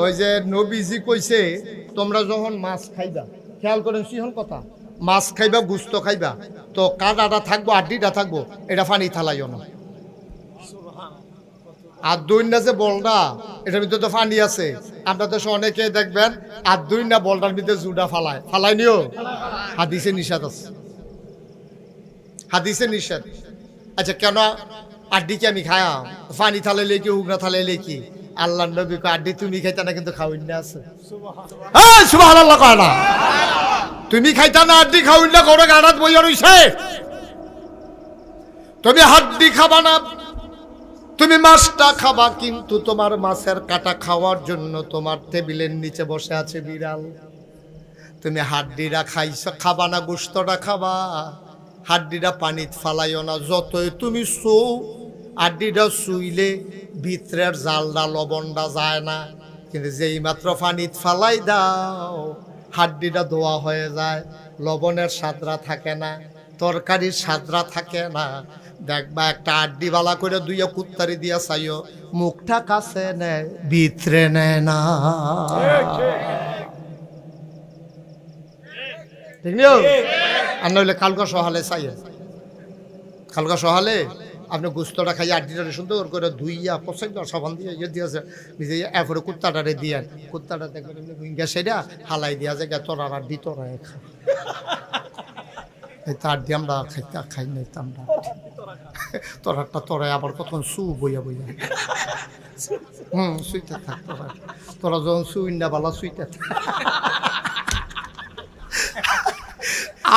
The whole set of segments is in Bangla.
ওই যে নবীজি কইছে তোমরা যখন মাছ খাইবা, খেয়াল করেন সিহন কথা, মাছ খাইবা গুস্ত খাইবা তো কাঁটাটা থাকবো আড্ডিটা থাকবো, এটা ফানি থালাইও না। আর দুই না যে বলটা এটার ভিতরে তো ফানি আছে, আপনাদের অনেকে দেখবেন আর দুই না বলটার ভিতরে জুডা ফালাই নিও, হাদিসে নিষেধ আছে, হাদিসে নিষেধ। আচ্ছা কেন আড্ডিকে আমি খায়া ফানি থালাইলে কি উগনা থালাইলে কি? আল্লাহ নবী কয় আড্ডি তুমি খাইতা না কিন্তু খাওয়াইন না আছে। হ্যাঁ সুবহানাল্লাহ কয় না, তুমি খাইতা না আড্ডি খাওয়াইন না, গরো গাড়াত বইয়া রইছে। তুমি হাড্ডি খাবা না, তুমি মাছটা খাবা, কিন্তু তোমার মাছের কাটা খাওয়ার জন্য তোমার টেবিলের নিচে বসে আছে বিড়াল। তুমি হাড্ডিটা খাইছো খাবা না, গোশতটা খাবা, হাড্ডিটা পানিত ফালাইও না। যতই তুমি সৌ হাড্ডিটা শুইলে ভিতরের জালডা লবণটা যায় না, কিন্তু যেই মাত্র পানিত ফালাই দাও হাড্ডিটা ধোয়া হয়ে যায়, লবণের স্বাদরা থাকে না, তরকারির স্বাদরা থাকে না। দেখবা একটা আড্ডি বালা করে দুইয়া কুত্তারি দিয়া চাইও, মুখটা কাছে নেয় ভিতরে নেয় না। ঠিক নিও আর নইলে কালকা সহালে চাইয়ে, কালকা সহালে আপনি গুস্তটা খাইয়ে আড্ডিটারে সুন্দর করে ধুইয়া পছন্দ সাবান দিয়ে ইয়ে দিয়েছে নিজে, এরপরে কুত্তাটারে দিয়ে কুত্তাটা দেখবেন এমনি ভুইঙ্গা সেটা হালাই দিয়া যায় তোরার আড্ডি তোরা খা, এই তার দিয়ে আমরা খাই নাই আমরা তোরারটা তোরাই আবার কতক্ষণ সু বইয়া বইয়া সুইতে থাক তোরা, তোরা যখন সুইন্ডা বালা সুইতে থাক।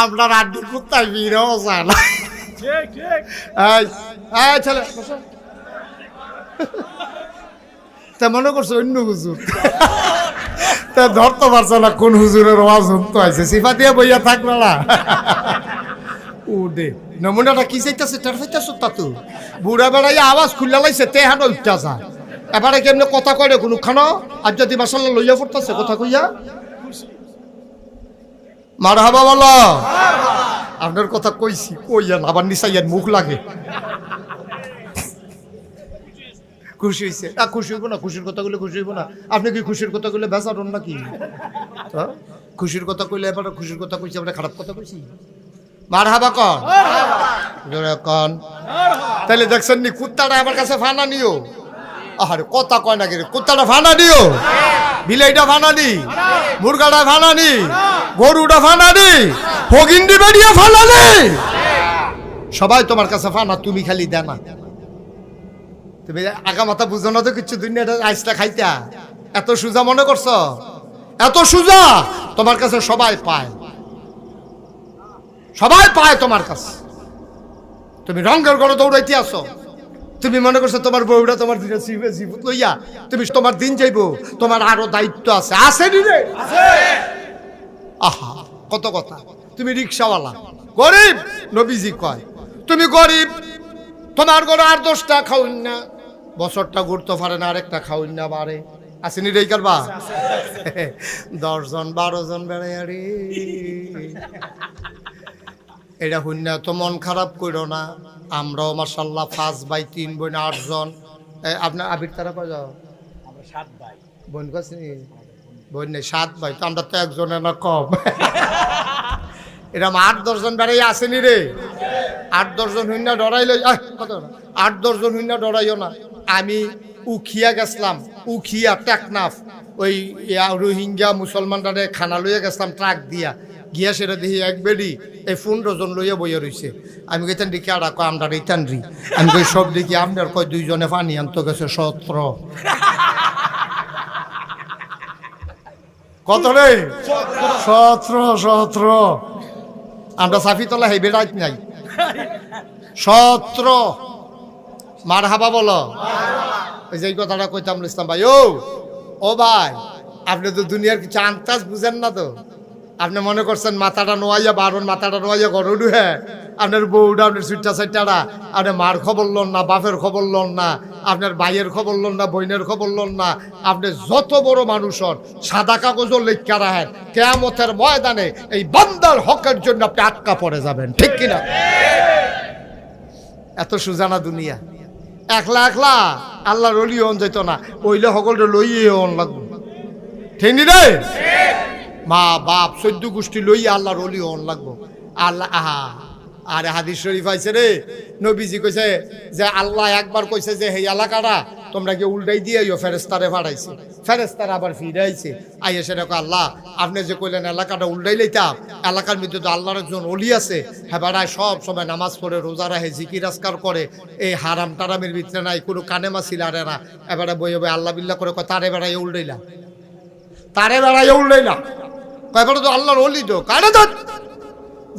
আপনার আড্ডি কুত্তায় বিড়েও যায় না। ছেলে তা মনে করছো অন্য হুজুর, তা ধরতে পারছে না কোন হুজুরের ওয়াজ তো আছে, সিফা দিয়ে বইয়া থাকবে না। উডে নমুনাটা কি চাইতেছে তার চাইতেছ তা তো বুড়া বেড়াইয়া আওয়াজ খুললা লাইছে তে হানো উঠা যায়, এবারে কেমনে কথা কয় কোনো খানো, আর যদি মাসাল্লাহ লইয়া পড়তেছে কথা কইয়া মারহাবা বলো। আপনার কথা কইছি কইয়ান আবার নিচাইয়ান মুখ লাগে। খুশি হয়েছে খুশি হইব না, খুশির কথা কইলে খুশি হইব না। আপনি কি খুশির কথা কইলে বেচারন নাকি? খুশির কথা কইলে এবার খুশির কথা কইছি, আমরা খারাপ কথা কইছি? মারহাবা কন জোরে কন। তাহলে দেখছেন নি কুত্তাটা আমার কাছে ফানা নিও, আরে কথা কয় নাকি রে, কুত্তাটা ফানা দিও, বিলাইটা ফানা দি, মুরগাটা ফানা দি, গরুটা ফানা দি, ফগিন্ডি বেরিয়ে ফানা দি, সবাই তোমার কাছে ফানা, তুমি খালি দেনা। তুমি আগা মাথা বুঝো না তো কিছু, দুনিয়াটা আইসটা খাইতা এত সুজা মনে করছো? এত সুজা তোমার কাছে সবাই পায়, সবাই পায় তোমার কাছে। তুমি রঙের ঘরে দৌড়াইতে আসো, তুমি মনে করছো তোমার বউটা তোমার জীবন লইয়া তুমি তোমার দিন যাইবো, তোমার আরো দায়িত্ব আছে, আছে নি রে? আহা কত কথা। তুমি রিক্সাওয়ালা গরিব, নবীজি কয় তুমি গরিব, তোমার ঘরে আর 10টা খাওয়ান না, বছরটা ঘুরতে পারে না, আরেকটা খাওয়ান না বাড়ে, আসেনি রে কারবা 10 জন 12 জন বেড়াই আরে এটা হইন না তো মন খারাপ করো না। আমরাও মাশাআল্লাহ 5 ভাই 3 বোন 8 জন। আপনার আবির তারা কয় যাও? আমরা 7 ভাই। বোন কাছে বোন নেই 7 ভাই, তো আমরা তো একজনের না কম। এরকম 8-10 জন বেড়াই আসেনি রে? 8-10 জন হইন না ডরাইল, কত 8-10 জন হইন না ডরাইও না। আমি উখিয়া গেছিলাম, উখিয়া টেকনাফ, ওই রোহিঙ্গা মুসলমানরা খানা লইয়া গেছিলাম ট্রাক দিয়া, গিয়া সেটা দেখি এক বেডি এই 15 জন লইয়া বইয়া রইছে। আমি কইতাম দেখি আর কয় আমরা রিটার্ন রি, আমি কই সব দেখি আপনার কয় 2 জনে পানি আনতে গেছে 17। কত রে? 17 আমরা সাফিতলা হেই বেড়াইত নাই 17। মারহাবা বলো। ওই যে কথাটা কইতাম ইসলাম ভাই, ও ভাই আপনি তো দুনিয়ার কিছু আন্তাজ বুঝেন না তো। আপনি মনে করছেন মাথাটা নোয়াইয়া বারণ, মাথাটা নোয়াইয়া ঘর উঠে আপনার বউটা আপনার সুইটা সাইটারা আপনি মার খবর লন না, বাপের খবর লন না, আপনার ভাইয়ের খবর লন না, বোনের খবর লন না। আপনি যত বড় মানুষ হন সাদা কাগজও লেখা রাখেন, কিয়ামতের ময়দানে এই বান্দার হকের জন্য আপনি আটকা পড়ে যাবেন, ঠিক কিনা? এত সুজানা দুনিয়া। একলা একলা আল্লাহর ওলি হন যেত না, ওইলে সকলটা লইয়ে হন লাগবে। ঠিক নি রে? মা বাপ 14 গোষ্ঠী লইয়া আল্লাহর ওলি হন লাগবো। আল্লাহ আহা আরে হাদিস শরীফ আইছে রে, নবীজি কইছে যে আল্লাহ একবার কইছে যে এই এলাকাটা তোমরা কি উল্টাই দিয়েও ফেরেশতারে পাঠাইছে, ফেরেশতারা আবার ফিরে আইছে, আইয়া সেটা কয় আল্লাহ আপনি যে কইলেন এলাকাটা উল্টাই লইতাম, এলাকার মধ্যে তো আল্লাহর একজন ওলি আছে, হ্যাঁ বেড়ায় সব সময় নামাজ পড়ে রোজা রাখে জিকির আজকার করে, এই হারাম টারামের ভিতরে নাই কোনো কানে মাছিল আরে না, এবারে বই বই আল্লাহ বিল্লাহ করে কয় তারে বেড়াই উল্টাইলাম, তারে বেড়াই উল্টাইলাম, কয়বারে তো আল্লাহর ওলি তো কানে তো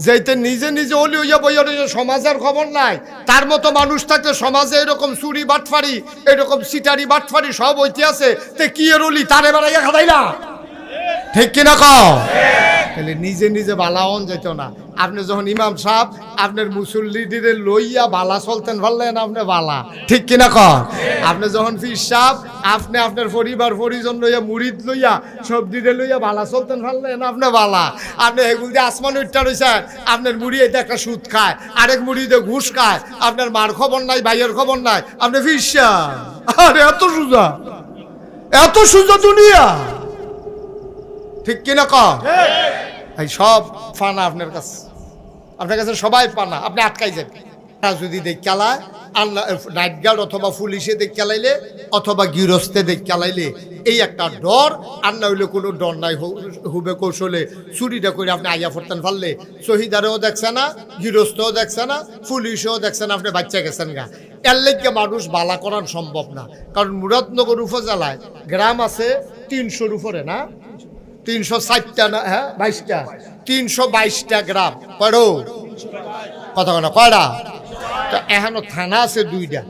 যেতে নিজে নিজে ওলি হইয়া বইয়া সমাজের খবর নাই, তার মতো মানুষ থাকলে সমাজে এরকম চুরি বাটফারি এরকম সিটারি বাটফারি সব হইতে আছে, তে কি এর ওলি তারে বেড়াইয়া খাদাইলা, ঠিক কিনা কও? তাহলে নিজে নিজে বালা হন যেত না। আপনি যখন ইমাম সাহেব আপনার মুসল্লিদের লইয়া বালা চলতেন পারলেন আপনি বালা, ঠিক কিনা কন? আপনি যখন পীর সাহেব আপনি আপনার পরিবার পরিজন লইয়া মুরিদ লইয়া সব দিকে লইয়া বালা চলতেন পারলেন আপনি বালা। আপনি এগুলো দিয়ে আসমান উঠটা রয়েছেন, আপনার মুড়ি এটা একটা সুদ খায়, আরেক মুড়িতে ঘুষ খায়, আপনার মার খবর নাই ভাইয়ের খবর নাই, আপনি পীর সাহেব। আরে এত সোজা, এত সোজা দুনিয়া, ঠিক কিনা কন? এই সব ফানা আপনার কাছে, আপনার কাছে সবাই পানা, আপনি আটকাই যাবেন। যদি দেখালায় আল্লাহ নাইট গার্ড অথবা পুলিশে দেখালাইলে অথবা গৃহস্থে দেখালাইলে এই একটা ডর, আর না হইলে কোনো ডর নাই, হুবে কৌশলে চুরিটা করে আপনি আইয়া পড়তেন পারলে শহীদারেও দেখছে না, গৃহস্থও দেখছে না, পুলিশেও দেখছে না, আপনি বাচ্চা গেছেন গা। এর লেগে মানুষ বালা করার সম্ভব না, কারণ মুরাদনগর উপজেলায় গ্রাম আছে 300-র উপরে না, 360টা না, হ্যাঁ 22টা, 322টা গ্রাম, কয়ডো কথা না কয়টা? তো এখনো থানা আছে 2টা,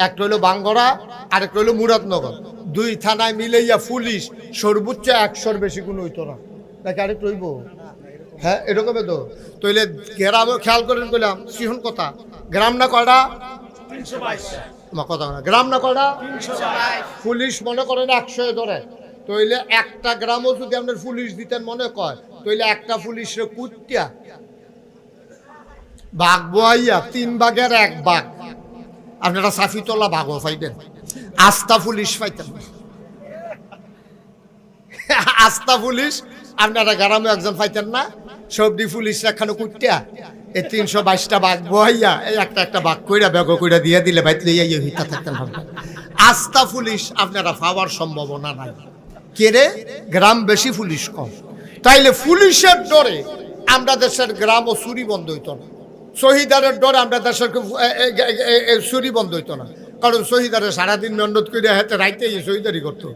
একটা হইলো বাঙ্গরা আরেকটা হইলো মুরাদনগর, 2 থানায় মিলাইয়া পুলিশ সর্বোচ্চ 100-র বেশি কোনো হইতো না, নাকি আরেকটু হইব? হ্যাঁ এরকমই তো। তইলে গ্রামে খেয়াল করেন কইলাম সিহন কথা, গ্রাম না কয়টা? 322 কথা না, গ্রাম না কয়টা? 322। পুলিশ মনে করেন 100 ধরে, তইলে একটা গ্রামও যদি আপনার পুলিশ দিতেন মনে কয়, তইলে একটা পুলিশে কুটিয়া বাঘ বইয়া 3 ভাগের 1 ভাগ আপনারা সাফিতলা ভাগও পাইতেন, আস্থা পুলিশ পাইতেন। আস্থা পুলিশ আপনারা গ্রামে একজন পাইতেন না, সবদি পুলিশ একখানে কুটিয়া এই 322টা বাঘ বইয়া এই একটা বাঘ কইরা ব্যাগ কইরা দিয়ে দিলে বাইত লইয়া হিতা থাকতেন ভাবতেন। আস্থা পুলিশ আপনারা পাওয়ার সম্ভাবনা নাই, কেরে গ্রাম বেশি পুলিশ কম, তাইলে পুলিশের ডরে আমরা দেশের গ্রাম ও চুরি বন্ধ হইতো না, শহীদারের ডরে আমরা দেশের চুরি বন্ধ হইতো না, কারণ শহীদারে সারাদিন মেহনত করে হাতে রাইতে শহীদারি করতো,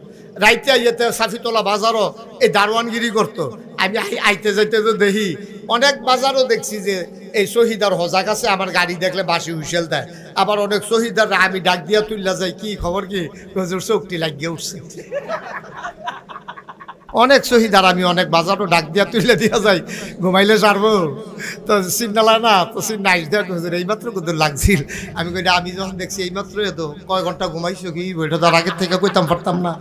রাইতে আইতে সাফিতলা বাজারও এই দারোয়ানগিরি করতো। আমি আইতে যাইতে তো দেখি অনেক বাজারও দেখছি যে এই শহীদার হজাক আছে, আমার গাড়ি দেখলে বাসি হুইসেল দেয়, আবার অনেক শহীদার আমি ডাক দিয়া তুললা যাই, কি খবর কি চোখটি লাগিয়ে উঠছে। অনেক শহীদার আমি অনেক বাজারও ডাক দিয়া তুলে দিয়া যাই, ঘুমাইলে সারবো তো সিগনাল না, তো সিগনাল এইমাত্র কত লাগছিল, আমি কই আমি যখন দেখছি এইমাত্র তো কয় ঘন্টা ঘুমাইছো কি বইটা তার আগের থেকে কইতাম পারতাম না,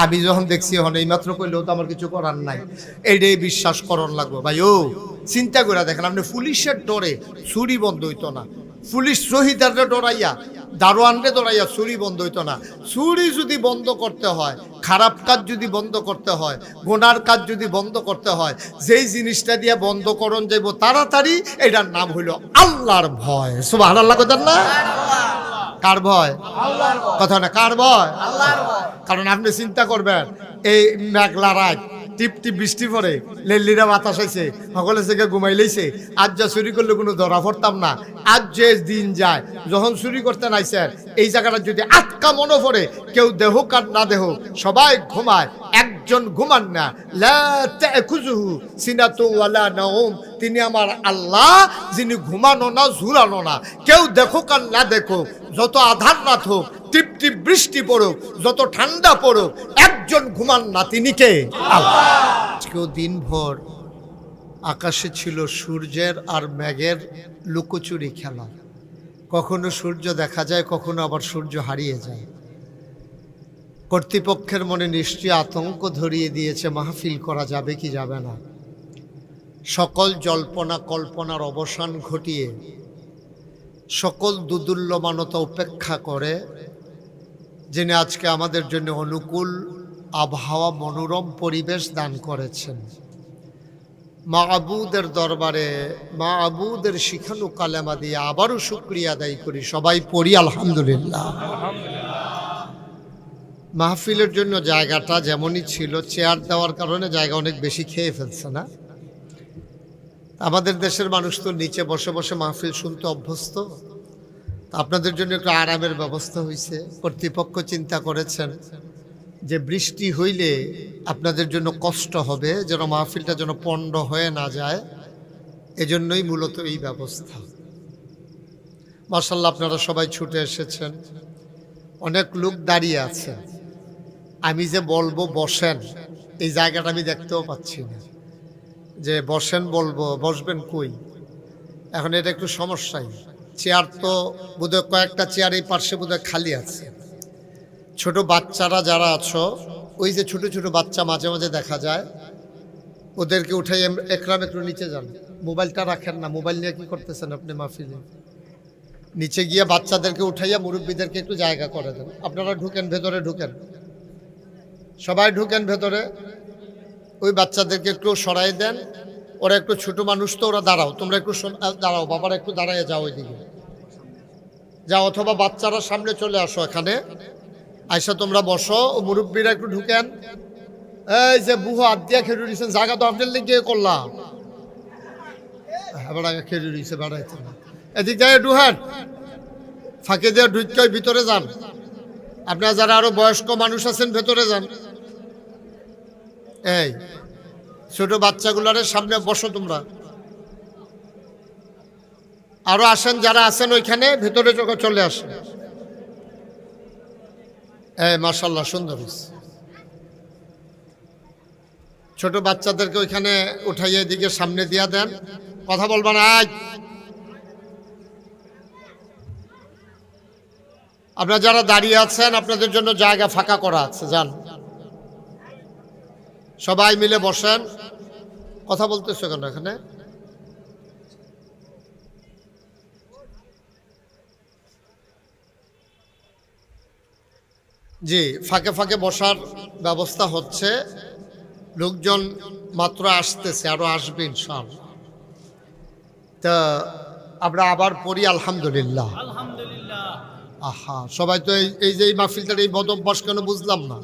আমি যখন দেখছি এখন এইমাত্র কইলেও তো আমার কিছু করার নাই, এইটাই বিশ্বাস করার লাগবো ভাই। ও চিন্তা করে দেখেন, আপনি পুলিশের ডরে চুরি বন্ধ হইতো না, পুলিশ শহীদাররে ডরাইয়া দারোয়ানরে ডরাইয়া চুরি বন্ধ হইতো না। চুরি যদি বন্ধ করতে হয়, খারাপ কাজ যদি বন্ধ করতে হয়, গুনার কাজ যদি বন্ধ করতে হয়, যেই জিনিসটা দিয়ে বন্ধ করণ যাইব তাড়াতাড়ি, এটার নাম হইল আল্লাহর ভয়। সুবহানাল্লাহ কইতেন না? কার ভয়? আল্লাহর ভয়। কথা না, কার ভয়? আল্লাহর ভয়। কারণ আপনি চিন্তা করবেন, এই মেঘলা রাত টিপ টিপ বৃষ্টি পড়ে, লেল্লিরা বাতাস হয়েছে, সকলে থেকে ঘুমাই লইছে, আজ যা চুরি করলে কোনো ধরা পড়তাম না। আজ যে দিন যায়, যখন চুরি করতে নাইছেন এই জায়গাটা যদি আটকা মনে পড়ে, কেউ দেহ আর না দেহ সবাই ঘুমায়, একজন ঘুমান না, লা তাখুযুহু সিনাতুন ওয়ালা নাওম, তিনি আমার আল্লাহ যিনি ঘুমানো না ঝুলানো না। কেউ দেখুক আর না দেখুক, যত আধার রাত হোক, টিপ টিপ বৃষ্টি পড়ুক, যত ঠান্ডা পড়ুক, একজন ঘুমান না, তিনি কে? আল্লাহ। আজকেও দিনভর আকাশে ছিল সূর্যের আর মেঘের লুকোচুরি খেলা, কখনো সূর্য দেখা যায়, কখনো আবার সূর্য হারিয়ে যায়। কর্তৃপক্ষের মনে নিশ্চয়ই আতঙ্ক ধরিয়ে দিয়েছে, মাহফিল করা যাবে কি যাবে না। সকল জল্পনা কল্পনার অবসান ঘটিয়ে, সকল দুদুল্যমানতা উপেক্ষা করে, যিনি আজকে আমাদের জন্য অনুকূল আবহাওয়া, মনোরম পরিবেশ দান করেছেন। মাবুদের দরবারে মাবুদের শিখানো কালেমা দিয়ে আবারও শুকরিয়া আদায় করি। সবাই পড়ি আলহামদুলিল্লাহ। মাহফিলের জন্য জায়গাটা যেমনই ছিল, চেয়ার দেওয়ার কারণে জায়গা অনেক বেশি খেয়ে ফেলছে না? আমাদের দেশের মানুষ তো নিচে বসে বসে মাহফিল শুনতে অভ্যস্ত। আপনাদের জন্য একটু আরামের ব্যবস্থা হয়েছে। কর্তৃপক্ষ চিন্তা করেছেন যে বৃষ্টি হইলে আপনাদের জন্য কষ্ট হবে, যেন মাহফিলটা যেন পণ্ড হয়ে না যায়, এজন্যই মূলত এই ব্যবস্থা। মাশাআল্লাহ, আপনারা সবাই ছুটে এসেছেন, অনেক লোক দাঁড়িয়ে আছে। আমি যে বলবো বসেন, এই জায়গাটা আমি দেখতেও পাচ্ছি না, যে বসেন বলবো, বসবেন কই? এখন এটা একটু সমস্যাই। চেয়ার তো বোধহয় কয়েকটা চেয়ার এই পার্শ্বে বোধহয় খালি আছে। ছোট বাচ্চারা যারা আছো, ওই যে ছোট ছোট বাচ্চা মাঝে মাঝে দেখা যায়, ওদেরকে উঠাই। একরাম একটু নিচে যান, মোবাইলটা রাখেন না। মোবাইল নিয়ে কি করতেছেন আপনি মাহফিলে? নিচে গিয়ে বাচ্চাদেরকে উঠাইয়া মুরব্বীদেরকে একটু জায়গা করে দেন। আপনারা ঢুকেন, ভেতরে ঢুকেন, সবাই ঢুকেন ভেতরে। ওই বাচ্চাদেরকে একটু সরাই দেন। ওরা একটু ছোট মানুষ তো, ওরা দাঁড়াও, তোমরা একটু দাঁড়াও, বাবারা একটু দাঁড়াইয়া যাও ওইদিকে যাও, অথবা বাচ্চারা সামনে চলে আসো এখানে, আইসা তোমরা বসো। ও মুরব্বীরা একটু ঢুকেন। এই যে বুহো আদিয়া খেলে দিয়েছেন, জায়গা তো আপনার লিগে করলাম, এবার আগে খেলে দিয়েছে, বেড়াইছে না। এদিক দিয়ে ঢুকেন, ফাঁকে দিয়ে ঢুকে ভিতরে যান। আপনারা যারা আরো বয়স্ক মানুষ আছেন ভেতরে যান। এই ছোট বাচ্চাগুলারে সামনে বসো তোমরা। আরো আসেন, যারা আছেন ওইখানে ভেতরে চলে আসেন। এই মাশাআল্লাহ, সুন্দর হয়েছে। ছোট বাচ্চাদেরকে ওইখানে উঠাইয়ে দিকে সামনে দিয়া দেন। কথা বলবা না। আপনারা যারা দাঁড়িয়ে আছেন, আপনাদের জন্য জায়গা ফাঁকা করা আছে, যান সবাই মিলে বসেন। কথা বলতেছো কেন এখানে? জি, ফাঁকে ফাঁকে বসার ব্যবস্থা হচ্ছে। লোকজন মাত্র আসতেছে, আরো আসবে ইনশাআল্লাহ। তা আমরা আবার পড়ি আলহামদুলিল্লাহ। আহা, সবাই তো এই যে এই মাহফিলটার এই বদ অভ্যাস কেন বুঝলাম না।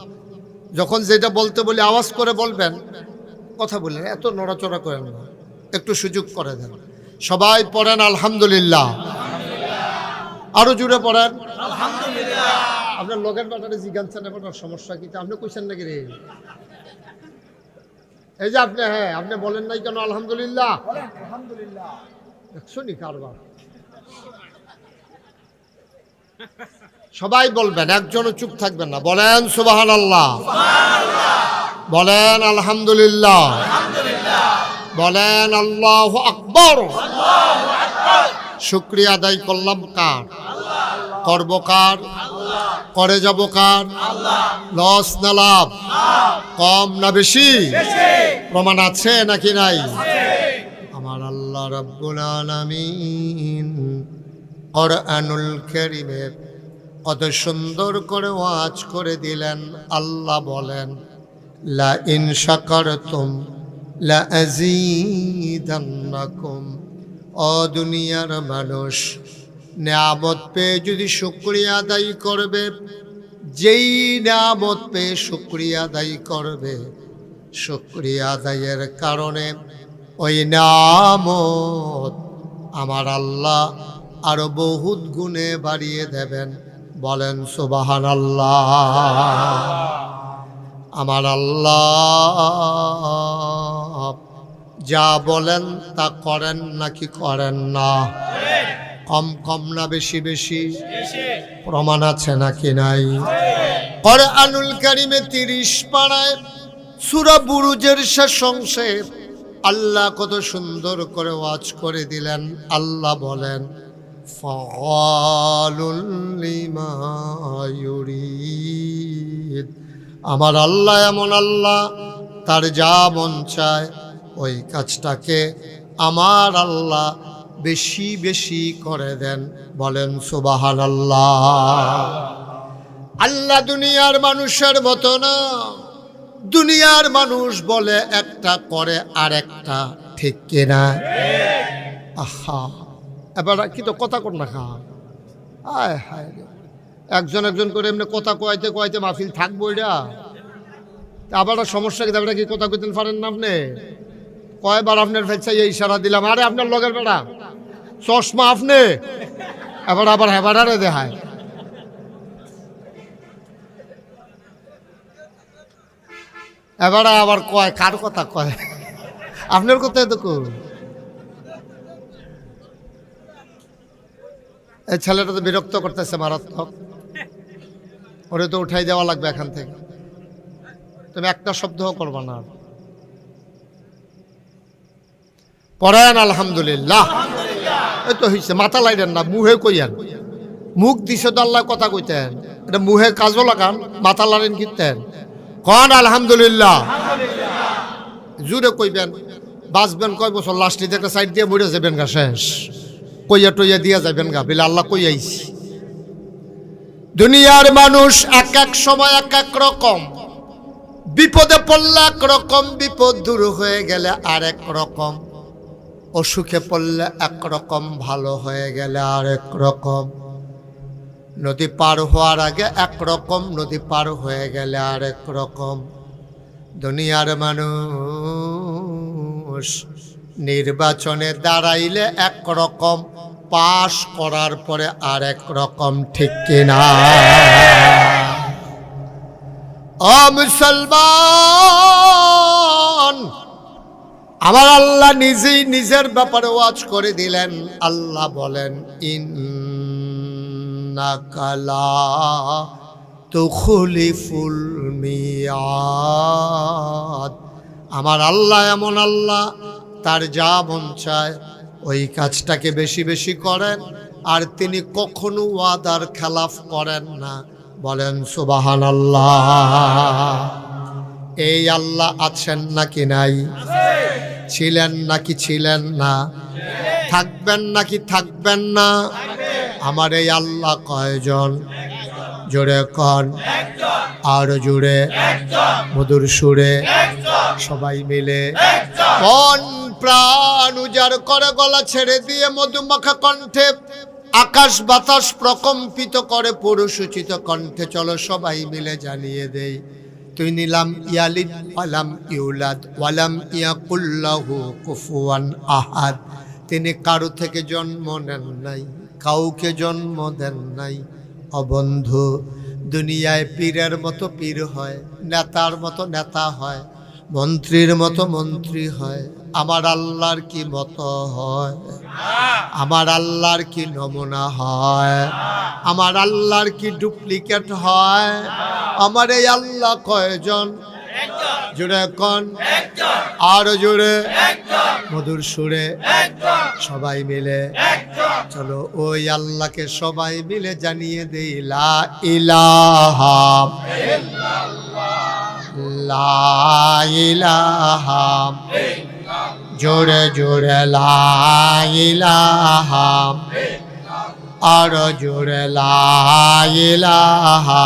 যখন যেটা বলতে বলি আওয়াজ করে বলবেন, কথা বললেন, এত নড়াচড়া করেন না, একটু সুযোগ করে দেন। সবাই পড়েন আলহামদুলিল্লাহ। আরো জুড়ে পড়েন আলহামদুলিল্লাহ। আপনার লগের ব্যাটারে জিজ্ঞাসা নেবার সমস্যা কি? আপনি কইছেন নাকি রে? এই যে আপনি, হ্যাঁ আপনি বলেন নাই কেন আলহামদুলিল্লাহ? শুনি কারবার। সবাই বলবেন, একজনও চুপ থাকবেন না। বলেন সুবহানাল্লাহ, বলেন আলহামদুলিল্লাহ, বলেন আল্লাহু আকবার। শুকরিয়া আদায় করলাম কার? করব কার? করে যাব কার? লস না লাভ? কম না বেশি? প্রমাণ আছে নাকি নাই? আমার আল্লাহ রাব্বুল আলামিন কোরআনুল কারীমে কত সুন্দর করে ওয়াজ করে দিলেন। আল্লাহ বলেন, লা ইন শাকারতুম লা আযীদান্নাকুম। ও দুনিয়ার মানুষ, নিয়ামত পেয়ে যদি শুকরিয়া আদায় করবে, যেই নিয়ামত পেয়ে শুকরিয়া আদায় করবে, শুকরিয়া আদায়ের কারণে ওই নিয়ামত আমার আল্লাহ আরো বহুত গুণে বাড়িয়ে দেবেন। বলেন সুবহানাল্লাহ। আমার আল্লাহ যা বলেন তা করেন নাকি করেন না? কম কম না বেশি বেশি? প্রমাণ আছে নাকি নাই? কোরআনুল কারীমে 30 পারায় সূরা বুরুজের শেষ অংশে আল্লাহ কত সুন্দর করে ওয়াজ করে দিলেন। আল্লাহ বলেন, ফাআলুল লিমা ইউরিদ। আমার আল্লাহ এমন আল্লাহ, তার যা মন চায় ওই কাজটাকে আমার আল্লাহ বেশি বেশি করে দেন। বলেন সুবহানাল্লাহ। আল্লাহ দুনিয়ার মানুষের মতো না। দুনিয়ার মানুষ বলে একটা করে আর একটা, ঠিক কিনা? আহা, এবার কি তো কথা কর না খা, আয় হায় রে। একজন একজন করে এমনি কথা কয়াইতে কয়াইতে মাহফিল থাকবো এটা। আবার সমস্যা কি, কি কথা কইতে পারেন না আপনি? কয়বার আপনার ফেলছে এই ইশারা দিলাম, আরে আপনার লগের বেড়া চশমা আপনি, এবার আবার হেবাডারে দেখায়। এবার আবার কয় কার কথা কয়, আপনার কথাই তো কই। এই ছেলেটা তো বিরক্ত করতেছে মারাত্মক, ওরে তো উঠাই দেওয়া লাগবে এখান থেকে। তুমি একটা শব্দও করবা না। পড়েন আলহামদুলিল্লাহ। এই তো হইছে, মাথা লাইলেন না, মুহে কইয়ান। মুখ দিছে তো আল্লাহ কথা কইতেন, এটা মুহে কাজও লাগান, মাথা লাড়েন কিনতেন। কন আলহামদুলিল্লাহ, জুড়ে কইবেন। বাঁচবেন কয় বছর, লাস্টিতে একটা সাইড দিয়ে মরে যাবেন গা, শেষ কইয়া টইয়া দিয়া যাবেন গা, বিলে আল্লাহ কইয়াইছি। দুনিয়ার মানুষ এক এক সময় এক এক রকম, বিপদে পড়লে এক রকম, বিপদ দূর হয়ে গেলে আর এক রকম, অসুখে পড়লে এক রকম, ভালো হয়ে গেলে আর এক রকম। নদী পার হওয়ার আগে এক রকম, নদী পার হয়ে গেলে আর এক রকম। দুনিয়ার মানুষ নির্বাচনে দাঁড়াইলে এক রকম, পাশ করার পরে আর এক রকম, ঠিক কিনা? ও মুসলমান, আমার আল্লাহ নিজেই নিজের ব্যাপারে ওয়াজ করে দিলেন। আল্লাহ বলেন, ইন্নাকা লা তুখলিফুল মিয়াদ। আমার আল্লাহ এমন আল্লাহ, তার যা মন চায় ওই কাজটাকে বেশি বেশি করেন, আর তিনি কখনো ওয়াদার খেলাফ করেন না। বলেন সুবহানাল্লাহ। এই আল্লাহ আছেন নাকি নাই? ছিলেন নাকি ছিলেন না? থাকবেন নাকি থাকবেন না? আমার এই আল্লাহ কয়জন? জোরে কন, আর জোরে, মধুর সুরে, সবাই মিলে মন প্রাণ উজাড় করে, গলা ছেড়ে দিয়ে মধুমাখা কণ্ঠে আকাশ বাতাস প্রকম্পিত করে পুরুষোচিত কণ্ঠে চলো সবাই মিলে জানিয়ে দেই, তুই নিলাম ইয়ালিদ ওয়ালাম ইউলাদ ওয়ালাম ইয়াকুল্লাহু কুফুয়ান আহাদ। তিনি কারো থেকে জন্ম নেন নাই, কাউকে জন্ম দেন নাই। অবন্ধু, দুনিয়ায় পীরের মতো পীর হয়, নেতার মতো নেতা হয়, মন্ত্রীর মতো মন্ত্রী হয়। আমার আল্লাহর কি মতো হয়? আমার আল্লাহর কি নমুনা হয়? আমার আল্লাহর কি ডুপ্লিকেট হয়? আমার এই আল্লাহ কয়জন? জোরে কন, আর জোরে, মধুর সুরে, সবাই মিলে চলো ওই আল্লাহকে সবাই মিলে জানিয়ে দেই, লা ইলাহা লা ইলাহা, জোরে জোরে লা ইলাহা, আর জোরে লা ইলাহা,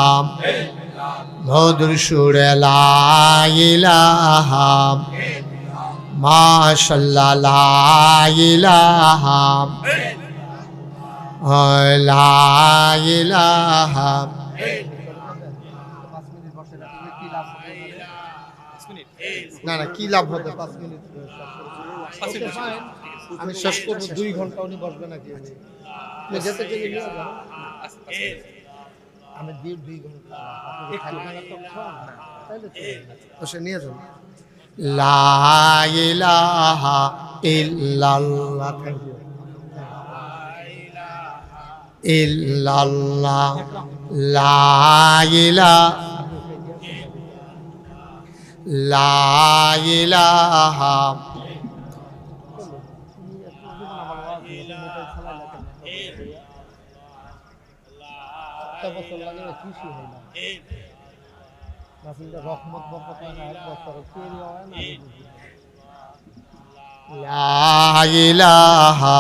মধুর সুরে লা ইলাহা, মাশাআল্লাহ লা ইলাহা, লা ইলাহা। না না, কি লাভ হবে 5 মিনিট? আমি শেষ করবো 2 ঘন্টা, উনি বসবে নাকি? আমি যেতে চলে নিয়ে যাবো, আমি 2 ঘন্টা বসে নিয়ে যাবো। লা ইলাহা ইল্লাল্লাহ, থ্যাংক ইউ। ইল্লাল্লাহ, লা ইলাহা, লা ইলাহা, রহমত বরকত হয় না, এক বছর তৈরি হয় না। লা ইলাহা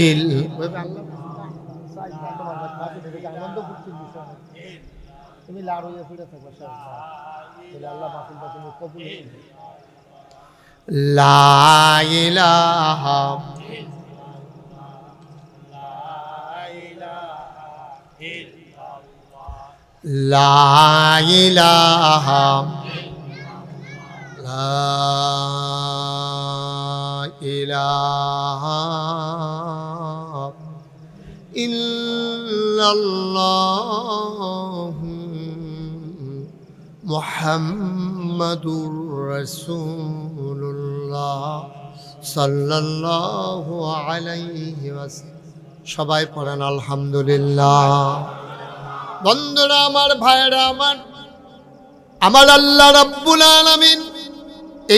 ইল্লাল্লাহ, আনন্দ করতে বিষয়, তুমি তুমি লাড় হইয়া ফিরে থাকবা তাহলে আল্লাহ মাহফিলটা তুমি কবুল লা ইলাহা লা ইলাহা লা ইলাহা ইল্লাল্লাহ মুহাম্মাদুর রাসূলুল্লাহ সাল্লাল্লাহু আলাইহি ওয়াসাল্লাম। সবাই পড়েন আলহামদুলিল্লাহ। বন্ধুরা আমার, ভাইরা আমার, আমার আল্লাহ রাব্বুল আলামিন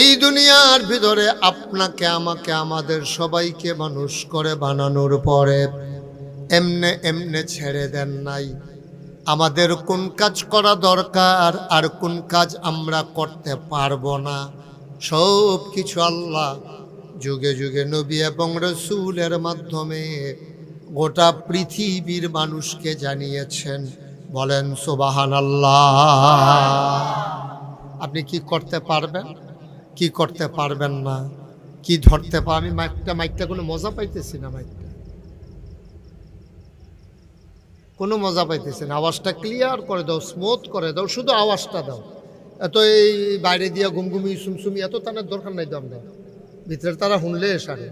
এই দুনিয়ার ভিতরে আপনাকে আমাকে আমাদের সবাইকে মানুষ করে বানানোর পরে এমনে এমনে ছেড়ে দেন নাই। আমাদের কোন কাজ করা দরকার আর কোন কাজ আমরা করতে পারবো না, সব কিছু আল্লাহ যুগে যুগে নবী এবং রাসূলের মাধ্যমে গোটা পৃথিবীর মানুষকে জানিয়েছেন। বলেন সুবহানাল্লাহ। আপনি কি করতে পারবেন, কি করতে পারবেন না, কি ধরতে আমি মাইকটা কোনো মজা পাইতেছি না, কোনো মজা পাইতেছি না। আওয়াজটা ক্লিয়ার করে দাও, স্মুথ করে দাও, শুধু আওয়াজটা দাও। এত এই বাইরে দিয়া গুমগুমি সুমসুমি এত তানের দরকার নাই। দাম দাও, ভিতরের তারা শুনলে সারে।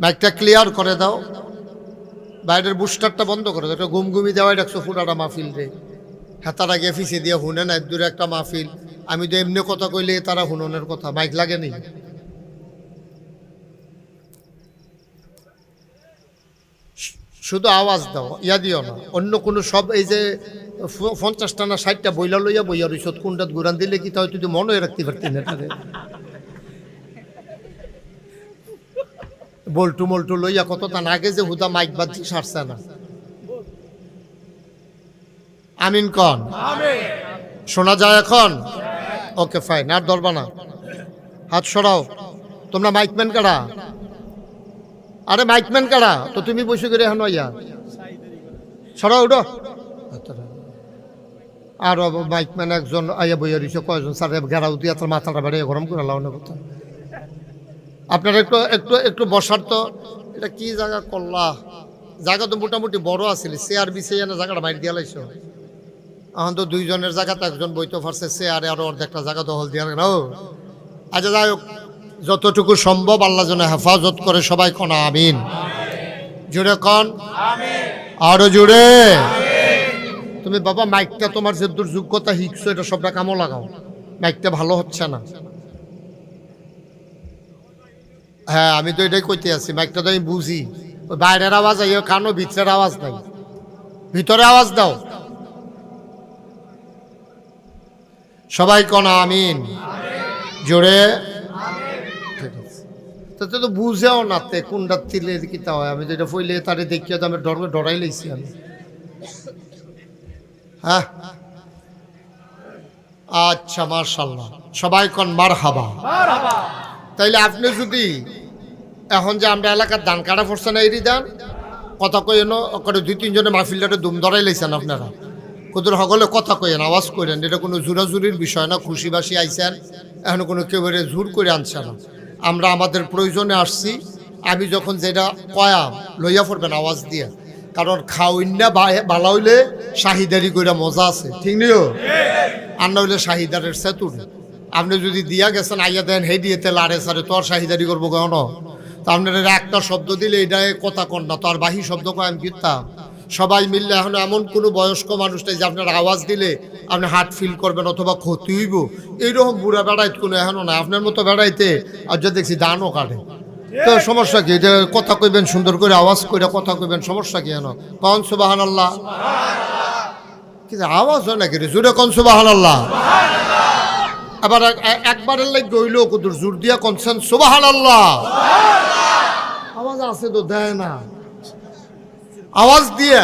মাইকটা ক্লিয়ার করে দাও, বাইরের বুস্টারটা বন্ধ করে দাও। একটা গুমগুমি দেওয়াই রাখছো ফুটাটা মাহফিল রে। হ্যাঁ, তারা গিয়ে ফিসে দিয়ে শুনে না, দূরে একটা মাহফিল। আমি তো এমনি কথা কইলে তারা শুননের কথা, মাইক লাগে নেই। শুধু আওয়াজ দাও, ইয়া দিও না অন্য কোনো। সব এই যে 50টা না 60টা বইলা লইয়া বইয়া রইছ, কোনটাত ঘুরান দিলে কি তাই তুই মনে রাখতে পারতি না। বল্টু মল্টু লইয়া কত তা আগে যে হুদা মাইক বাজি সারছে না। আমিন কন, শোনা যায় এখন? ওকে ফাইন, আর ধরবা না। হাত সরাও। তোমরা মাইকম্যান কারা? আরে মাইকম্যান কারা? তো তুমি বসে করে এখন ইয়া সরাও, উঠো। আর মাইকম্যান একজন আইয়া বইয়া দিছে, কয়জন স্যার ঘেরাও দিয়ে তার মাথাটা বেড়ে গরম করে লাও না কথা। আপনারা একটু একটু একটু বসার তো। এটা কি জায়গা করলা? জায়গা তো মোটামুটি বড় আছিল, চেয়ার বিছিয়ে না জায়গাটা বাইরে দিয়ে লাইছো। এখন তো দুইজনের জায়গাতে একজন বইতে পারছে, চেয়ারে আরো অর্ধেকটা জায়গা দখল দিয়ে না। আচ্ছা যাই হোক, যতটুকু সম্ভব আল্লাহ যেন হেফাজত করে। সবাই কোন আমিন। জুড়ে কন আরো জুড়ে। তুমি বাবা মাইকটা তোমার যে দুর্যোগ্যতা শিখছো এটা সবটা কামও লাগাও। মাইকটা ভালো হচ্ছে না। হ্যাঁ, আমি তো এটাই কইতে আছি, মাইকটা তো আমি বুঝি। বাইরের আওয়াজ আইও কানো, ভিতরের আওয়াজ নাই। ভিতরে আওয়াজ দাও। সবাই কোন আমিন। জোরে। ঠিক আছে, তাতে তো বুঝেও না তে কোনটা তিলে কিতা হয়। আমি তো এটা ফইলে তারে দেখিয়া তো আমি ডরাই লাইছি আমি। হ্যাঁ, আচ্ছা, মাশাআল্লাহ। সবাই কোন মারহাবা। তাইলে আপনি যদি এখন যে আমরা এলাকার ধান কাটা পড়ছে না, এরই দান কথা কইন করে 2-3 মাহফিলটাতে দুম ধরাই লাইছেন আপনারা। কুদুর সকলে কথা কইেন, আওয়াজ করেন। এটা কোনো জোরাজুরির বিষয় না। খুশিবাসী আইছেন, এখন কোনো কেউ জোর করে আনছে না। আমরা আমাদের প্রয়োজনে আসছি। আমি যখন যেটা কয়াম লইয়া পড়বেন আওয়াজ দিয়ে, কারণ খাওয়াইনা ভালো হইলে শাহিদারি করে মজা আছে, ঠিক নিও। আর না হইলে শাহিদারের সেতুরে আপনি যদি দিয়া গেছেন আইয়া দেন হে দিয়েতে লাড়ে সারে, তো আর শাহিদারি করবো কেন? তা আপনার একটা শব্দ দিলে এটা কথা কন না, তো আর বাহি শব্দ কয় আমি কিনতাম। সবাই মিললে এখন এমন কোনো বয়স্ক মানুষ নেই যে আপনার আওয়াজ দিলে আপনি হার্ট ফিল করবেন অথবা ক্ষতি হইব, এইরকম বুড়া বেড়াইতে কোনো এখনও না। আপনার মতো বেড়াইতে আর যা দেখছি দানও কাটে। তো সমস্যা কি? এটা কথা কইবেন সুন্দর করে, আওয়াজ করে কথা কইবেন, সমস্যা কি? এন কন সুবহানাল্লাহ। কিন্তু আওয়াজ হয় নাকি রে? জোরে কন সুবহানাল্লাহ। আবার একবারের লাইক গইলেও কুদুর জোর দিয়া কনছেন সুবহানাল্লাহ। আওয়াজ আছে তো দেয় না আওয়াজ দিয়ে।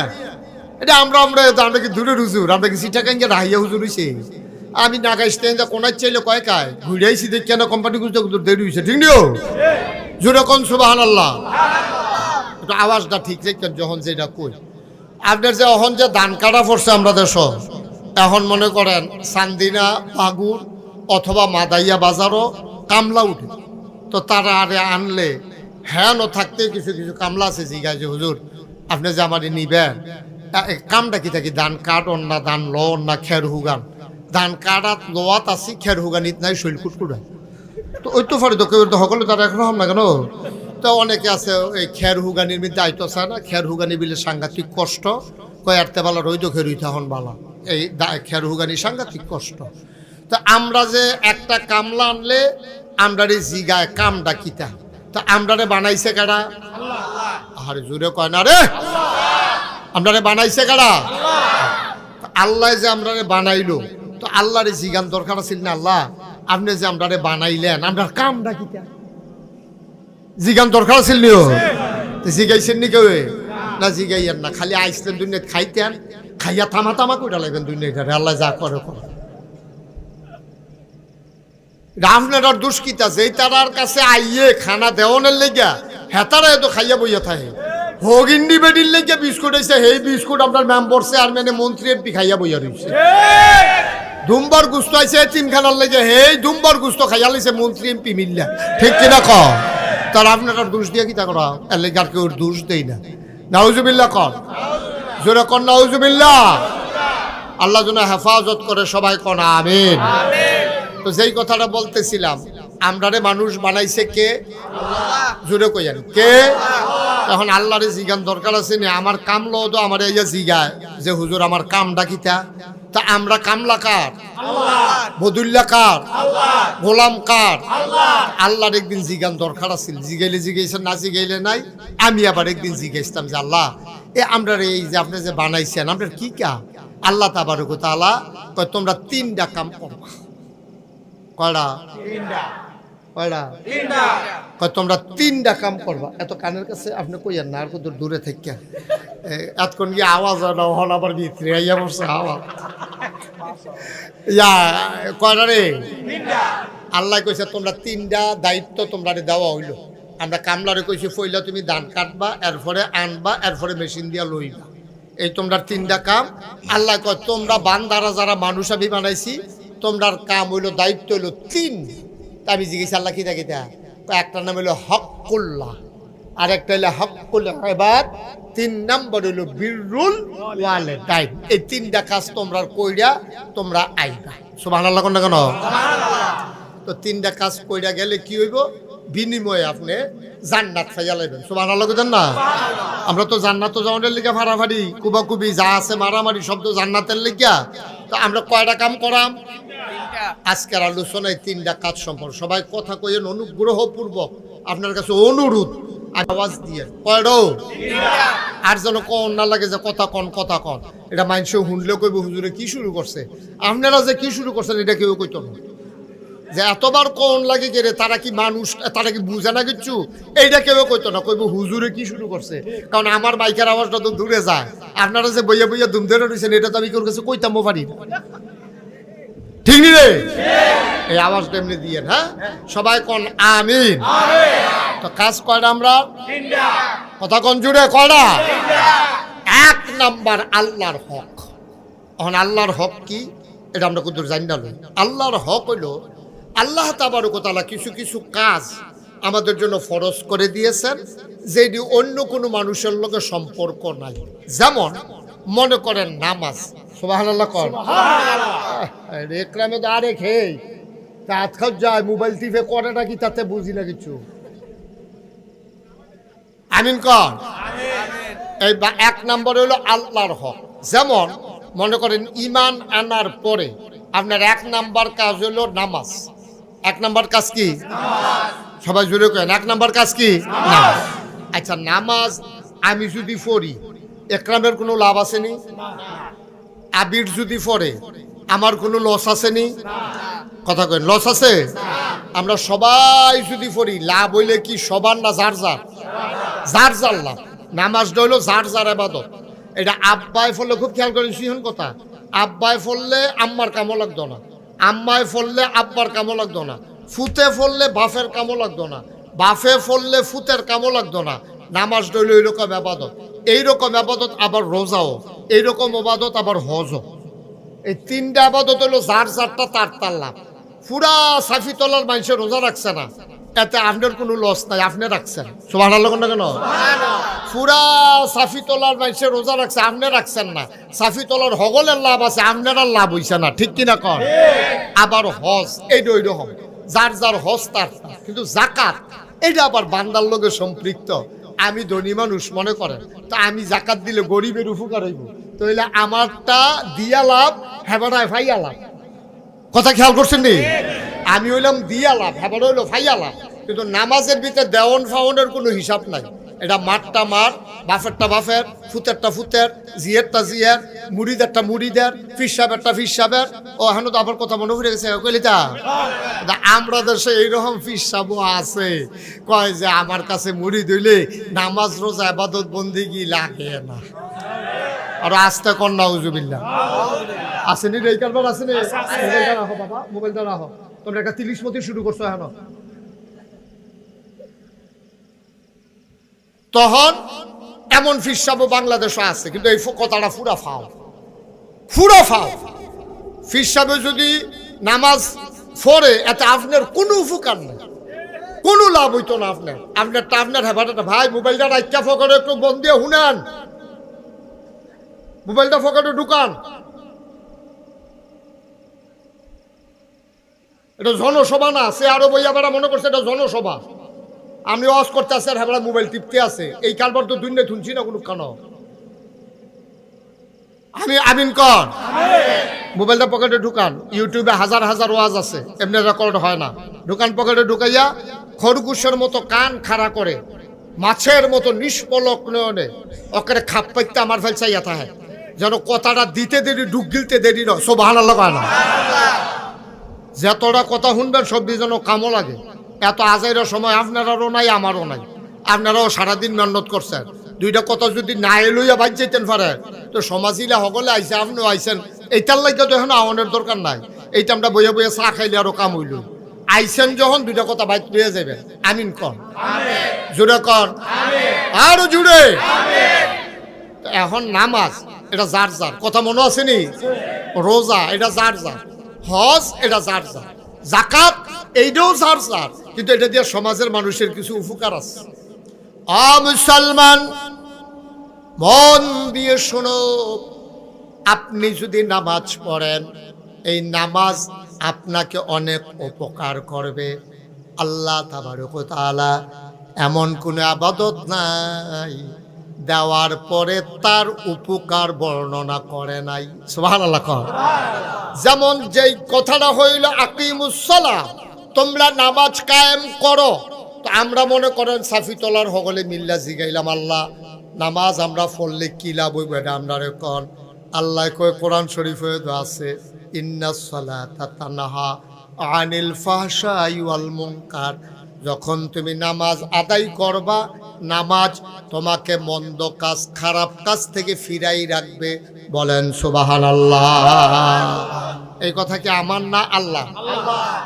এটা আমরা কি দূরে হুজুর, আমরা কি সিটাকাঙ্গে রাহিয়া হুজুর হইছে। আমি নাগাইতে কোনায় চাইলে কয় কায় ঘুরাইছি দেখি কেন কোম্পানি খুঁজতে দেরি হয়েছে, ঠিক নিও। জোরে কোন সুবহানাল্লাহ। একটু আওয়াজটা ঠিক রাখেন যখন যেটা কই। আপনার যে এখন যে ধান কাটা পড়ছে আমরা দেশ, এখন মনে করেন চান্দিনা বাগুর অথবা মাদাইয়া বাজারও কামলা উঠে, তো তারা আরে আনলে হ্যাঁ থাকতে কিছু কিছু কামলা আছে জিগায় যে হুজুর আপনি যে আমারে নিবেন কামটা কি থাকি ধান কাটন না ধান লন না খের হুগান, ধান কাটাত লোয়াত আছি খের হুগানিত নাই শৈল কুটকুড়া, তো ওই তো ফারি তো কেউ তো সকলে তারা এখন হম না কেন। তো অনেকে আছে এই খের হুগানির মধ্যে আইতো চায় না, খের হুগানি বিলে সাংঘাতিক কষ্ট, কয় আরতে বালা রইতো খের হইতে হন বালা, এই খের হুগানি সাংঘাতিক কষ্ট। তো আমরা যে একটা কামলা আনলে আমরা রে জিগায় কামটা কিতা, তো আমরা রে বানাইছে কারা? আরে জুড়ে কয় না রে, আমরা রে বানাইছে কারা? আল্লাহ যে আমরা রে বানাইলো, তো আল্লাহরে জিগান দরকার ছিল না, আল্লাহ আপনি যে আমরা রে বানাইলেন আমরা কামটা কিতা জিগান দরকার ছিল নিও, জিগাইছেন নি কেউ? না জিগাইয়েন না, খালি আইসলেন দুনিয়াত খাইতেন, খাইয়া থামা থামা কইটা লাগবেন দুনিয়াটারে, আল্লাহ যা করে করে। আপনার দুষ্কিতা যেই তারার কাছে আইয়ে খানা দেওয়ানের লেগা হেতারা এত খাইয়া বইয়া থাকে, হোক ইন্ডি বেডির লেগে বিস্কুট হয়েছে, সেই বিস্কুট আপনার মেম্বার চেয়ারম্যানে মন্ত্রী এমপি খাইয়া বইয়া রয়েছে। দুম্বার গুস্ত আইছে তিনখানার লেগে, হেই দুম্বার গুস্ত খাইয়া লাইছে মন্ত্রী এমপি মিললা, ঠিক কিনা ক? তার আপনার দোষ দিয়ে কি তা করা এর লেগে আর কেউ দোষ দেই না। নাউজুবিল্লাহ কর, জোরে কর নাউজুবিল্লাহ। আল্লাহ যেন হেফাজত করে, সবাই কন আমিন। তো যেই কথাটা বলতেছিলাম, আমরারে মানুষ বানাইছে কে? জোরে কইয়েন কে? এখন আল্লাহরে জিগান দরকার আছে না, আমার কামলো তো আমার ইয়া জিগায় যে হুজুর আমার কামটা কিতা, তা আমরা কামলা কার? বদুল্লা কার? গোলাম কার? আল্লাহর একদিন জিগান দরকার আছিল, জিগাইলে জিগাইছেন, না জিগাইলে নাই। আমি আবার একদিন জিগাইছিলাম যে আল্লাহ আমরা এই যে আপনি যে বানাইছেন আপনার কি কা? আল্লাহ তাবারক ওয়া তাআলা কয় তোমরা তিনটা কাম করবা। কয়টা? কয়টা? কয় তোমরা তিনটা কাম করবা। এত কানের কাছে আপনি কইয়েন না, আর কত দূরে থেকে এতক্ষণ গিয়ে আওয়াজ হল আবার ভিতরে আইয়া বসছে আওয়াজ। ইয়া কয়টা রে? আল্লাহ কইছে তোমরা তিনটা দায়িত্ব তোমরা দেওয়া হইল। আমরা কামলারে কইছি ফইলা তুমি ধান কাটবা, এরপরে আনবা, এরপরে মেশিন দিয়া লইবা, এই তোমরা তিনটা কাম। আল্লাহ কয় তোমরা বান্দারা যারা মানুষ আমি বানাইছি তোমরার কাম হইলো দায়িত্ব হইলো তিন। তা আমি জিজ্ঞেস আল্লাহ কিতা কিতা? একটা নাম হইলো হকুল্লাহ, আর একটা হইলো হকুল ইবাদ, তিন নম্বর হইলো বিররুল ওয়ালিদাইন। এই তিনটা কাজ তোমরা কইরা তোমরা আইবা। সুবহানাল্লাহ কোন না কেন? তো তিনটা কাজ কইরা গেলে কি হইব? বিনিময়ে আপনি জান্নাত পাইয়া লাইবেন। সুবহানাল্লাহ কইতেন না? আমরা তো জান্নাত যাওয়ার লিগা ফাড়াফাড়ি কুবাকুবি যা আছে মারামারি শব্দ জান্নাতের লিগা। তো আমরা কয়টা কাম করাম? আজকের আলোচনায় তিনটা কাজ সম্পর্কে সবাই কথা কইেন, অনুগ্রহপূর্বক আপনার কাছে অনুরোধ, আওয়াজ দিয়ে কয়ডো আর যেন কন না লাগে যে কথা কন কথা কন। এটা মানুষে শুনলেও কইব হুজুরে কি শুরু করছে। আপনারা যে কি শুরু করছেন এটা কেউ কইতো না, যে এতবার কোন লাগে গেলে তারা কি মানুষ, তারা কি বুঝে না কিচ্ছু, এইটা কেউ কইতো না, কইব হুজুরে কি শুরু করছে। কারণ আমার বাইকের আওয়াজটা তো দূরে যায়, আপনারা যে বইয়া বইয়া দুম ধরে রয়েছেন এটা তো আমি কেউ কাছে কইতামও পারি না, ঠিক নি রে? এই আওয়াজটা এমনি দিয়ে হ্যাঁ সবাই কোন আমিন। তো কাজ কয়টা আমরা? কথা কোন জুড়ে কয়টা? এক নাম্বার আল্লাহর হক। এখন আল্লাহর হক কি এটা আমরা কত জানি না। আল্লাহর হক হইল আল্লাহ তাবারক ওয়া তাআলা কিছু কিছু কাজ আমাদের জন্য ফরজ করে দিয়েছেন যেটি অন্য কোনো মানুষের লগে সম্পর্ক নাই। যেমন মনে করেন নামাজ। সুবহানাল্লাহ কর। একরামে দাঁড়ে খেয়ে হাত খাও যায় মোবাইল টিপে করেটা কি তাতে বুঝি না কিছু। আমিন কর। এই এক নম্বর হইল আল্লাহর হক। যেমন মনে করেন ইমান আনার পরে আপনার এক নাম্বার কাজ হলো নামাজ। এক নাম্বার কাজ কি? সবাই জুড়ে কেন এক নাম্বার কাজ কি? নামাজ। আচ্ছা নামাজ আমি যদি পড়ি একরামের কোনো লাভ আসেনি? আবির যদি পড়ে আমার কোনো লস আসেনি? কথা কেন লস আছে? আমরা সবাই যদি পড়ি লাভ হইলে কি সবার না যার যার? যার যার লাভ। নামাজটা হইলো যার যার ইবাদত। এটা আব্বাই ফললে খুব খেয়াল করেন সিহন কথা, আব্বাই ফললে আম্মার কামও লাগতো না, আম্মায় ফললে আব্বার কামও লাগতো না, ফুতে ফললে বাফের কামও লাগতো না, বাফে ফললে ফুতের কামও লাগতো না। নামাজ হইল হইল কম ইবাদত। এইরকম আবাদত আবার রোজাও, এইরকম আবাদত আবার হজও। এই তিনটা আবাদত হলো যার যারটা তার তার লাভ। পুরা সাফি তলার মানুষের রোজা রাখছে না, এতে আপনার কোনো লস নাই, আপনি রাখছেন। সুবহানাল্লাহ না কেন? পুরা সাফি তলার মানুষের রোজা রাখছে, আপনি রাখছেন না। সাফি তলার হগলের লাভ আছে, আপনার আর লাভ হইছে না, ঠিক কিনা কর? আবার হজ এইটা ওই রকম, যার যার হজ তার। কিন্তু জাকাত এটা আবার বান্দার লোকে সম্পৃক্ত। আমি ধনী মানুষ মনে করেন, তা আমি জাকাত দিলে গরিবের উপকার হইব, তাহলে আমারটা দিয়া লাভ, হেবাটায় ফাইয়া লাভ। কথা খেয়াল করছেন নি? আমি হইলাম দিয়া লাভ, হেবাটা হইলো ফাইয়া লাভ। কিন্তু নামাজের ভিতরে দেওয়ান ফাওনের কোনো হিসাব নাই। এটা মারটা মার, বাফেরটা বাফের, ফুতেরটা ফুতের, জিয়েরটা জিয়ের, মুড়িদেরটা মুড়িদের, ফিসাবেরটা ফিসাবের। ও এখন তো আবার কথা মনে পড়ে গেছে, কইলিতা আমরা দেশে এইরকম ফিসাবও আছে, কয় যে আমার কাছে মুড়ি দিলে নামাজ রোজা ইবাদত বন্দেগি লাগে না। আর আস্তে কর নাউজুবিল্লাহ। আসেনি রে, এই কারবার আসেনি। মোবাইলটা রাখো বাবা, মোবাইলটা রাখো। তোমরা একটা 30 মতি শুরু করছো এখন। তখন এমন ফিসাবও বাংলাদেশে আছে, কিন্তু এই কথাটা ফুরা ফাও, ফুরা ফাও। ফিসাবে যদি নামাজ পড়ে এতে আপনার কোনো উপকার নেই, কোনো লাভ হইতো না আপনার। আপনারটা আপনার হেবাটা ভাই, মোবাইলটা রাইকা ফকরে একটু বন্ধ দিয়ে শুনেন, মোবাইলটা ফকরে ঢুকান। এটা জনসভা না, সে আরো বইয়া বেড়া মনে করছে এটা জনসভা। আমি ওয়াজ করতে আসি আর হেবড়া মোবাইল টিপতে আছে। এই কারবার তো দুনিয়া শুনছি না কোনো কেন। আমি আমিন কর, মোবাইলটা পকেটে ঢুকান। ইউটিউবে হাজার হাজার ওয়াজ আছে, এমনি রেকর্ড হয় না। ঢুকান পকেটে ঢুকাইয়া খরগোশের মতো কান খাড়া করে, মাছের মতো নিষ্পলক নয়নে ওকে খাপ পাইতে আমার ফেল চাইয়া থাকে, যেন কথাটা দিতে দেরি ডুব গিলতে দেরি নয়। সুবহানাল্লাহ কয় না? যতটা কথা শুনবেন সব যেন কামও লাগে। এত আজাইরা সময় আপনারাও নাই, আমারও নাই। আপনারাও সারাদিন মেহনত করছেন। দুইটা কথা যদি না লইয়া বাজ যেতেন পারে তো সমাজিলা সকলে আইসে, আপনিও আইসেন। এইটার লাগে তো এখন আওয়ানের দরকার নাই। এইটা আমরা বইয়া বইয়া চা খাইলে আরো কাম হইল। আইসেন যখন দুইটা কথা বাইক লইয়া যাবেন। আমিন কর, জুড়ে কর, আরো জুড়ে। এখন নামাজ এটা যার যার, কথা মনে আসেনি? রোজা এটা যার যার, হজ এটা যার যার, জাকাত এইটাও যার যার। কিন্তু এটা দিয়ে সমাজের মানুষের কিছু উপকার আছে। মুসলমান মন দিয়ে শোনো, আপনি যদি নামাজ পড়েন, এই নামাজ আপনাকে অনেক উপকার করবে। আল্লাহ তাবারক ওয়া তাআলা এমন কোন ইবাদত নাই দেওয়ার পরে তার উপকার বর্ণনা করে নাই। সুবহানাল্লাহ। যেমন যেই কথাটা হইল আকিমুস সালাহ, তোমরা নামাজ কায়েম করো। তো আমরা মনে করেন সাফি তলার হগলে মিল্লা জিগাইলাম, আল্লাহ নামাজ আমরা পড়লে কি লাভ হইব এটা আমরা কন। আল্লাহ কয় কোরআন শরীফে আছে, ইন্নাস সালাতা তানহা আনিল ফাহশাই ওয়াল মুনকার। যখন তুমি নামাজ আদায় করবা, নামাজ তোমাকে মন্দ কাজ, খারাপ কাজ থেকে ফিরাই রাখবে। বলেন সুবহানাল্লাহ। এই কথা কি আমার না? আল্লাহ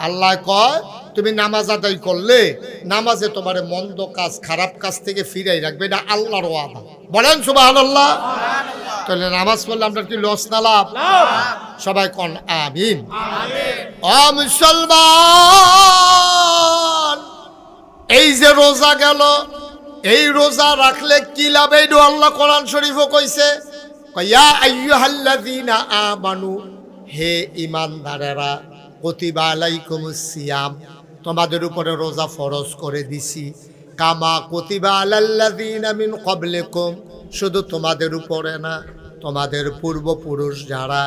আল্লাহ কয় তুমি নামাজ আদায় করলে নামাজে তোমার মন্দ কাজ, খারাপ কাজ থেকে ফিরাই রাখবে। এটা আল্লাহর ওয়াদা। বলেন সুবহানাল্লাহ। তাহলে নামাজ পড়লে আমরা কি লস না লাভ? সবাই কোন আমিন। ও মুসলমান, এই যে রোজা গেল, এই রোজা রাখলে কি লাভ? এইটা আল্লাহ কোরআন শরীফও কইছে, ইয়া আইয়ুহাল্লাযীনা আমানু, হে ঈমানদারেরা, কুতিবা আলাইকুমুস সিয়াম, তোমাদের উপরে রোজা ফরজ করে দিছি, কামা কুতিবা আলাল্লাযীনা মিন ক্বাবলিকুম, শুধু তোমাদের উপরে না, তোমাদের পূর্বপুরুষ যারা,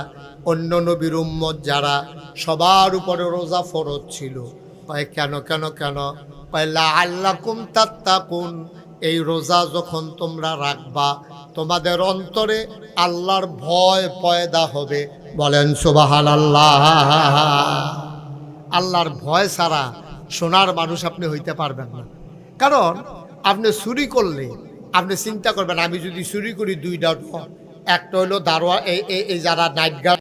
অন্য নবীর উম্মত যারা, সবার উপরে রোজা ফরজ ছিল। কয় কেন কেন কেন? কয় লাআল্লাকুম তাত্তাকুন, এই রোজা যখন তোমরা রাখবা তোমাদের অন্তরে আল্লাহর ভয় পয়দা হবে। বলেন সুবহানাল্লাহ। আল্লাহর ভয় ছাড়া সোনার মানুষ আপনি হইতে পারবেন না। কারণ আপনি চুরি করলে আপনি চিন্তা করবেন, আমি যদি চুরি করি দুইটা, একটা হইলো দারোয়া, এই যারা নাইট গার্ড